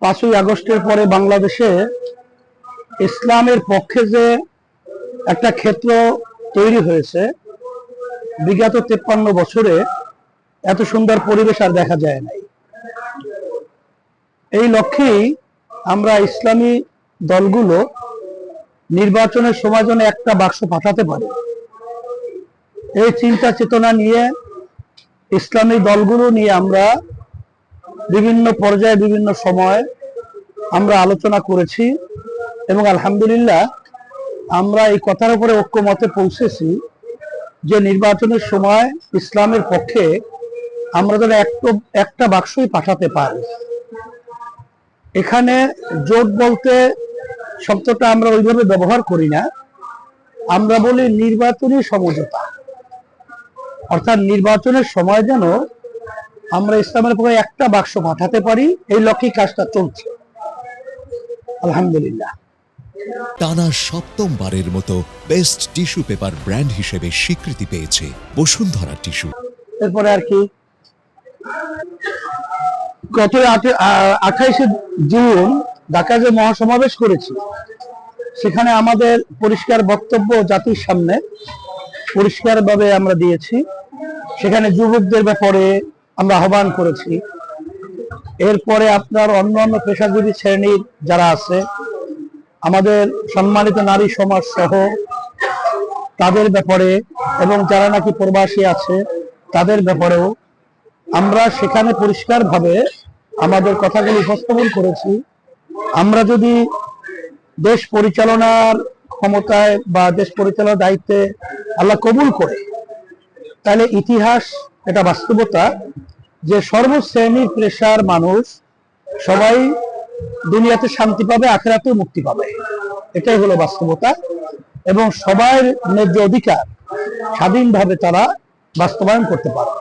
5ই আগস্টের পরে বাংলাদেশে ইসলামের পক্ষে যে একটা ক্ষেত্র তৈরি হয়েছে, বিগত 53 বছরে এত সুন্দর পরিবেশ আর দেখা যায় নাই। এই লক্ষ্যেই আমরা ইসলামী দলগুলো নির্বাচনের সময় যেন একটা বাক্স পাঠাতে পারে, এই চিন্তা চেতনা নিয়ে ইসলামী দলগুলো নিয়ে আমরা বিভিন্ন পর্যায়ে বিভিন্ন সময় আমরা আলোচনা করেছি এবং আলহামদুলিল্লাহ আমরা এই কথার উপরে ঐক্যমতে পৌঁছেছি যে নির্বাচনের সময় ইসলামের পক্ষে আমরা যেন একটা বাক্সই পাঠাতে পারি। এখানে জোট বলতে শব্দটা আমরা ওইভাবে ব্যবহার করি না, আমরা বলি নির্বাচনী সমঝোতা, অর্থাৎ নির্বাচনের সময় যেন আমরা ইসলামের পক্ষে একটা বাক্স পাঠাতে পারি, এই লক্ষ্যে কাজটা চলছে আলহামদুলিল্লাহ। টানা 7ম-বারের মতো বেস্ট টিস্যু পেপার ব্র্যান্ড হিসেবে স্বীকৃতি পেয়েছে বসুন্ধরা টিস্যু। এরপরে আর কি, গত 28শে জুন ঢাকায় যে মহাসমাবেশ করেছি, সেখানে আমাদের পরিষ্কার বক্তব্য জাতির সামনে পরিষ্কারভাবে আমরা দিয়েছি। সেখানে যুবকদের ব্যাপারে আমরা আহ্বান করেছি। এরপরে আপনার অন্যান্য পেশাজীবী শ্রেণীর যারা আছে, আমাদের সম্মানিত নারী সমাজ সহ তাদের ব্যাপারে, এবং যারা নাকি প্রবাসী আছে তাদের ব্যাপারেও আমরা সেখানে পরিষ্কারভাবে আমাদের কথাগুলো উপস্থাপন করেছি। আমরা যদি দেশ পরিচালনার ক্ষমতায় বা দেশ পরিচালনার দায়িত্বে আল্লাহ কবুল করে, তাহলে ইতিহাস এটা বাস্তবতা যে সর্বশ্রেণীর পেশার মানুষ সবাই দুনিয়াতে শান্তি পাবে, আখিরাতেও মুক্তি পাবে। এটাই হলো বাস্তবতা, এবং সবার ন্যায্য অধিকার স্বাধীনভাবে তারা বাস্তবায়ন করতে পারবে।